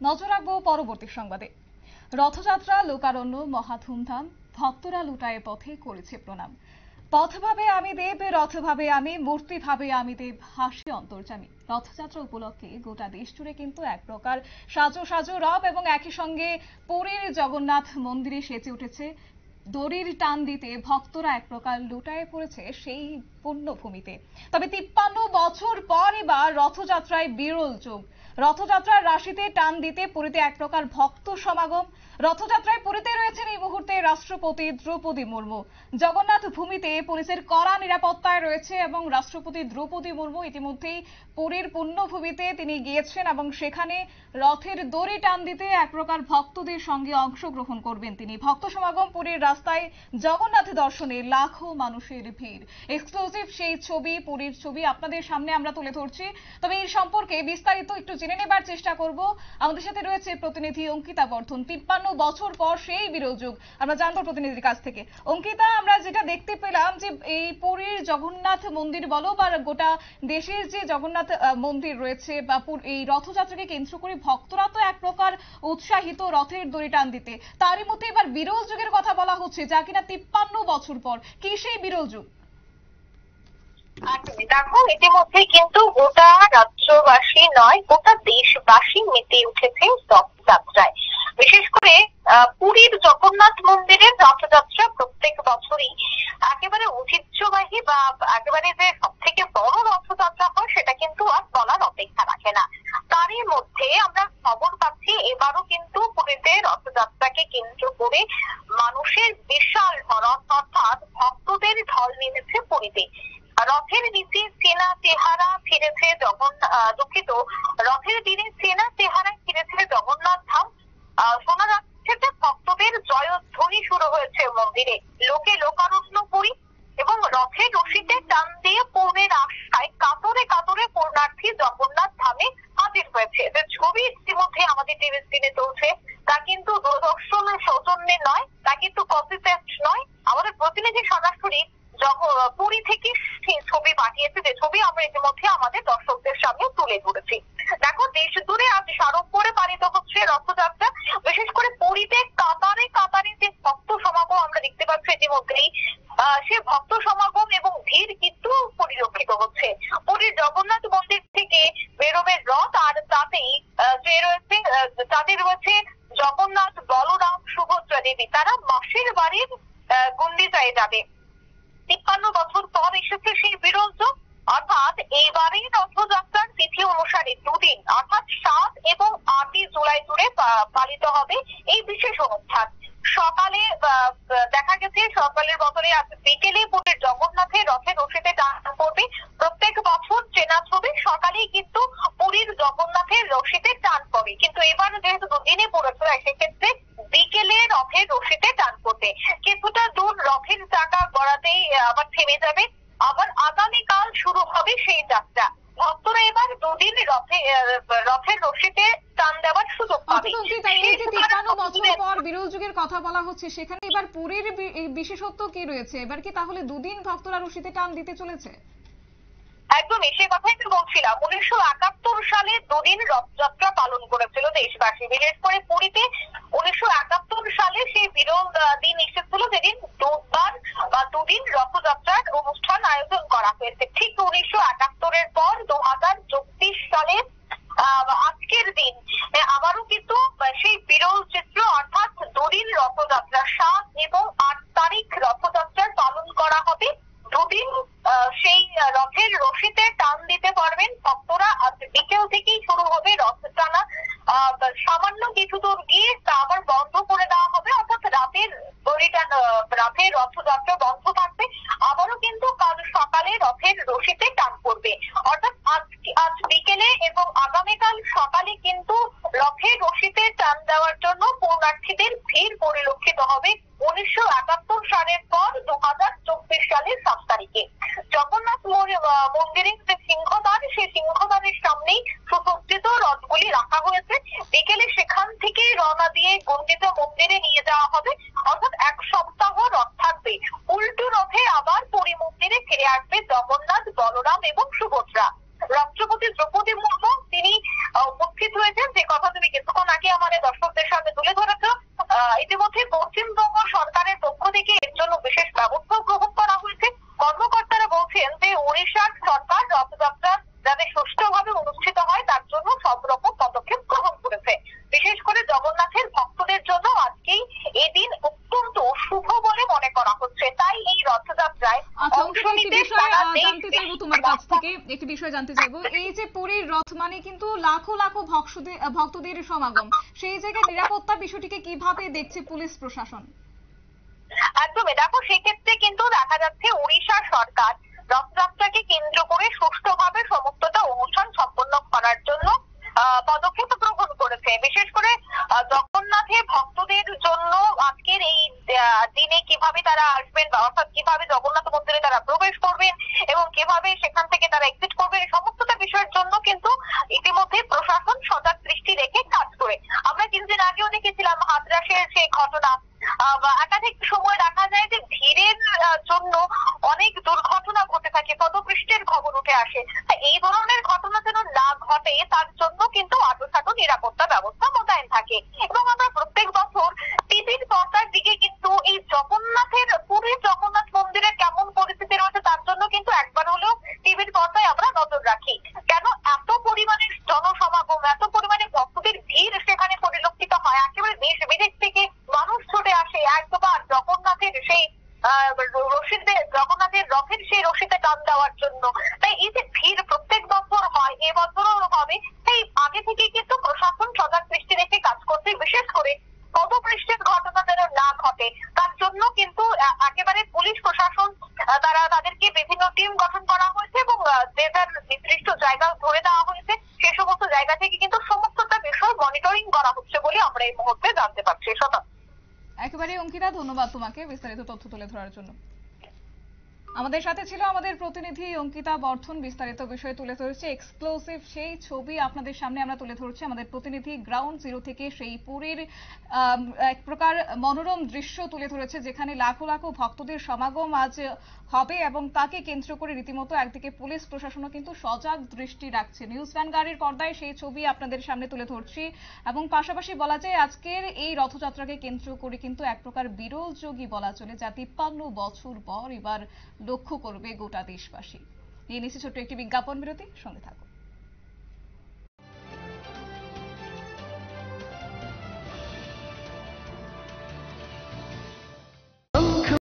নজর রাখবো পরবর্তী সংবাদে। রথযাত্রা লোকারণ্য মহা ধুমধাম, ভক্তরা লুটায়ে পথে করেছে প্রণাম। পথ ভাবে আমি দেব, রথ ভাবে আমি, মূর্তি ভাবে আমি দেব, হাসি অন্তর্যামী। রথযাত্রা উপলক্ষে গোটা দেশ জুড়ে কিন্তু এক প্রকার সাজো সাজো রব এবং একই সঙ্গে পুরীর জগন্নাথ মন্দিরে সেজে উঠেছে দড়ির টান দিতে ভক্তরা এক প্রকার লুটায়ে পড়েছে সেই পুণ্যভূমিতে। তবে 53 বছর পর এবার রথযাত্রায় বিরল যোগ। রথযাত্রার রাশিতে টান দিতে পুরীতে এক প্রকার ভক্ত সমাগম। রথযাত্রায় পুরীতে রয়েছেন এই মুহূর্তে রাষ্ট্রপতি দ্রৌপদী মুর্মু। জগন্নাথ ভূমিতে পুলিশের কড়া নিরাপত্তায় রয়েছে এবং রাষ্ট্রপতি দ্রৌপদী মুর্মু ইতিমধ্যেই পুরীর পুণ্যভূমিতে তিনি গিয়েছেন এবং সেখানে রথের দড়ি টান দিতে এক প্রকার ভক্তদের সঙ্গে অংশগ্রহণ করবেন তিনি। ভক্ত সমাগম, পুরীর রাস্তায় জগন্নাথ দর্শনে লাখো মানুষের ভিড়। এক্সক্লুসিভ সেই ছবি, পুরীর ছবি আপনাদের সামনে আমরা তুলে ধরছি। তবে এই সম্পর্কে বিস্তারিত একটু জেনে নেবার চেষ্টা করব। আমাদের সাথে রয়েছে প্রতিনিধি অঙ্কিতা বর্ধন। 53 বছর পর সেই বিরল যুগ আমরা জানবো প্রতিনিধির কাছ থেকে। অঙ্কিতা, আমরা যেটা দেখতে পেলাম যে এই পুরীর জগন্নাথ মন্দির বলো বা গোটা দেশের যে জগন্নাথ মন্দির রয়েছে বা এই রথযাত্রাকে কেন্দ্র করে ভক্তরা তো এক প্রকার উৎসাহিত রথের দড়ি টান দিতে, তারই মধ্যে এবার বিরল যুগের কথা বলা হচ্ছে যা কিনা 53 বছর পর। কি সেই বিরল যুগ? দেখো, ইতিমধ্যে কিন্তু গোটা রাজ্যবাসী নয়, গোটা দেশবাসী মেতে উঠেছে রথযাত্রায়। বিশেষ করে পুরীর জগন্নাথ মন্দিরের রথযাত্রা প্রত্যেক বছরই একেবারে ঐতিহ্যবাহী বা একেবারে যে সব থেকে বড় রথযাত্রা হয় সেটা কিন্তু আর বলার অপেক্ষা রাখে না। তারই মধ্যে আমরা খবর পাচ্ছি এবারও কিন্তু পুরীতে রথযাত্রাকে কেন্দ্র করে মানুষের বিশাল ঢল, অর্থাৎ ভক্তদের ঢল নেমেছে পুরীতে। রথের নিচে চেনা চেহারা ফিরেছে রথের দিনে চেনা চেহারা ফিরেছে জগন্নাথ ধাম। শোনা যাচ্ছে যে ভক্তদের জয়ধ্বনি শুরু হয়েছে মন্দিরে। লোকে লোকারণ্য পুরী এবং রথের রশিতে টান দিয়ে পৌনের আশায় কাতরে কাতরে পূর্ণার্থী জগন্নাথ ধামে হাজির হয়েছে। যে ছবি ইতিমধ্যে আমাদের টিভি স্ক্রিনে চলছে তা কিন্তু দূরদর্শন সৌজন্যে নয়, তা কিন্তু কপি পেস্ট নয়। আমাদের প্রতিনিধি সরাসরি পুরী থেকে ছবি পাঠিয়েছে, যে ছবি আমরা ইতিমধ্যে আমাদের দর্শকদের সামনে তুলে ধরেছি। দেখো, দেশ জুড়ে আজ সাড়ম্বরে পালিত হচ্ছে রথযাত্রা। বিশেষ করে পুরীতে কাতারে কাতারে যে ভক্ত সমাগম আমরা দেখতে পাচ্ছি ইতিমধ্যেই, সে ভক্ত সমাগম এবং ভিড় কিন্তু পরিলক্ষিত হচ্ছে। পুরীর জগন্নাথ মন্দির থেকে বেরোবে রথ, আর তাতে রয়েছে জগন্নাথ, বলরাম, সুভদ্রা দেবী। তারা মাসির বাড়ির গুন্ডিচায় যাবে। 53 বছর পর এসেছে সেই বিরল যোগ। অর্থাৎ এইবারে রথযাত্রার তিথি অনুসারে দুদিন, অর্থাৎ 7 এবং 8 জুলাই জুড়ে পালিত হবে এই বিশেষ অনুষ্ঠান। সকালে দেখা গেছে সকালের বদলে আজ বিকেলে পুরীর জগন্নাথের রথের রশিতে টান পড়বে। প্রত্যেক বছর চেনা ছবি, সকালেই কিন্তু পুরীর জগন্নাথের রশিতে টান পড়ে, কিন্তু এবার যেহেতু দুদিনে পড়েছে সেক্ষেত্রে বিকেলে রথের রশিতে টান পড়বে। কিছুটা দূর রথের চাকা গড়াতেই আবার থেমে যাবে, আবার আগামীকাল শুরু হবে সেই যাত্রা। ভক্তরা এবার দুদিন রথের রশিতে টান দেওয়ার সুযোগ পাবে। 53 বছর পর বিরল যুগের কথা বলা হচ্ছে, সেখানে এবার পুরীর বিশেষত্ব কি রয়েছে? এবার কি তাহলে দুদিন ভক্তরা রশিতে টান দিতে চলেছে? একদমই সে কথাই আমি বলছিলাম। 1971 সালে দুদিন রথযাত্রা পালন করেছিল দেশবাসী। বিশেষ করে পুরীতে 1971 সালে সেই বিরল দিন এসেছিল, যেদিন দুদিন রথযাত্রার অনুষ্ঠান আয়োজন করা হয়েছে। ঠিক 1971-এর পর 2024 সালে আজকের দিন আবারও কিন্তু সেই বিরল চিত্র, অর্থাৎ দুদিন রথযাত্রা 7 এবং 8 তারিখ রথযাত্রার পালন করা হবে। দুদিন সেই রথের রশিতে টান দিতে পারবেন ভক্তরা। আজ বিকেল থেকেই শুরু হবে রথ টানা। সামান্য কিছু দূর গিয়ে তা আবার বন্ধ করে দেওয়া হবে, অর্থাৎ রাতের রথযাত্রা বন্ধ থাকবে। আবারও কিন্তু কাল সকালে রথের রশিতে টান পড়বে। অর্থাৎ আজ বিকেলে এবং আগামীকাল সকালে কিন্তু রথের রশিতে টান দেওয়ার জন্য পূর্ণার্থীদের ভিড় পরিলক্ষিত হবে। 1971 সালের পর 2024 সালের 7 তারিখে জগন্নাথ মন্দিরের যে সিংহদ্বার, সেই সিংহদ্বারের সামনেই সুসজ্জিত রথগুলি রাখা হয়েছে। বিকেলে সেখান থেকে রওনা দিয়ে গন্ডিত মন্দিরে নিয়ে যাওয়া হবে। অর্থাৎ এক সপ্তাহ রথ থাকবে। উল্টো রথে আবার পুরী মন্দিরে ফিরে আসবে জগন্নাথ, বলরাম এবং সুভদ্রা। রাষ্ট্রপতি দ্রৌপদী মুর্মু তিনি উপস্থিত হয়েছেন, যে কথা তুমি কিছুক্ষণ বর্তমানে দর্শকদের সামনে তুলে ধরেছে। ইতিমধ্যে পশ্চিমবঙ্গ সরকারের পক্ষ থেকে এর জন্য বিশেষ ব্যবস্থা গ্রহণ করা হয়েছে। কর্মকর্তারা বলছেন যে ওড়িশার সরকার রথযাত্রা যাতে সুষ্ঠুভাবে অনুষ্ঠিত হয় তার জন্য সব রকম পদক্ষেপ গ্রহণ করেছে। বিশেষ করে জগন্নাথের ভক্তদের জন্য আজকেই এই দিন অত্যন্ত শুভ বলে মনে করা হচ্ছে। তাই এই রথযাত্রায় অংশ নিতে জানতে চাইবো তোমার কাছ থেকে, একটি বিষয় জানতে চাইবো। এই যে পুরীর রথ মানে কিন্তু লাখো লাখো ভক্তদের সমাগম, সেই জায়গায় নিরাপত্তা বিষয়টিকে কিভাবে দেখছে পুলিশ প্রশাসন? একদমই, দেখো সেক্ষেত্রে কিন্তু দেখা যাচ্ছে ওড়িশা সরকার রথযাত্রাকে কেন্দ্র করে সুষ্ঠুভাবে সমস্তটা অনুষ্ঠান সম্পন্ন করার জন্য পদক্ষেপ গ্রহণ করেছে। বিশেষ করে জগন্নাথের ভক্তদের জন্য আজকের এই দিনে কিভাবে তারা আসবেন, অর্থাৎ কিভাবে জগন্নাথ মন্দিরে তারা প্রবেশ করবেন এবং কিভাবে সেখান থেকে তারা এক্সিট করবেন, সমস্তটা বিষয়ের জন্য কিন্তু ইতিমধ্যে প্রশাসন সজাগ দৃষ্টি রেখে কাজ করে। আমরা কিছুদিন আগেও দেখেছিলাম হাতরাসের সেই ঘটনা। একাধিক সময় দেখা যায় যে ভিড়ের জন্য অনেক দুর্ঘটনা ঘটে থাকে, পদপৃষ্ঠের খবর উঠে আসে। এই ধরনের ঘটনা যেন না ঘটে তার জন্য কিন্তু আঁটসাঁট নিরাপত্তা ব্যবস্থা মোতায়েন থাকে। এবং আমরা প্রত্যেক বছর টিভির পর্দার দিকে কিন্তু এই পুরীর জগন্নাথ মন্দিরের কেমন পরিস্থিতি রয়েছে তার জন্য কিন্তু একবার হলেও টিভির পর্দায় আমরা নজর রাখি। কেন এত পরিমাণে জনসমাগম, এত পরিমাণে ভক্তদের ভিড় সেখানে পরিলক্ষিত হয়, একেবারে দেশ বিদেশ থেকে মানুষ ছুটে আসে একবার জগন্নাথের সেই জগন্নাথের রথের সেই রশিতে টান দেওয়ার জন্য। তাই এই যে ভিড় প্রত্যেক বছর হয়, এবছরও হবে। তাই আগে থেকে কিন্তু প্রশাসন সজাগ দৃষ্টি রেখে কাজ করছে। বিশেষ করে পদপৃষ্ঠের ঘটনা যেন না ঘটে তার জন্য কিন্তু একেবারে পুলিশ প্রশাসন তাদেরকে বিভিন্ন টিম গঠন করা হয়েছে এবং যে যার নির্দিষ্ট জায়গা ধরে দেওয়া হয়েছে। সে সমস্ত জায়গা থেকে কিন্তু সমস্তটা বিষয় মনিটরিং করা হচ্ছে বলে আমরা এই মুহূর্তে জানতে পারছি। একেবারে অঙ্কিতা, ধন্যবাদ তোমাকে বিস্তারিত তথ্য তুলে ধরার জন্য। আমাদের সাথে ছিল আমাদের প্রতিনিধি অঙ্কিতা বর্ধন, বিস্তারিত বিষয় তুলে ধরেছে। এক্সক্লুসিভ সেই ছবি আপনাদের সামনে আমরা তুলে ধরছি আমাদের প্রতিনিধি গ্রাউন্ড জিরো থেকে। সেই পুরীর এক প্রকার মনোরম দৃশ্য তুলে ধরেছে যেখানে লাখো লাখো ভক্তদের সমাগম আজ হবে এবং তাকে কেন্দ্র করে রীতিমতো একদিকে পুলিশ প্রশাসনও কিন্তু সজাগ দৃষ্টি রাখছে। নিউজ ভ্যান গাড়ির পর্দায় সেই ছবি আপনাদের সামনে তুলে ধরছি এবং পাশাপাশি বলা যায় আজকের এই রথযাত্রাকে কেন্দ্র করে কিন্তু এক প্রকার বিরল যোগী বলা চলে, যা 53 বছর পর এবার লক্ষ্য করবে গোটা দেশবাসী। নিয়ে নিচ্ছি ছোট্ট একটি বিজ্ঞাপন বিরতি, সঙ্গে থাকুন।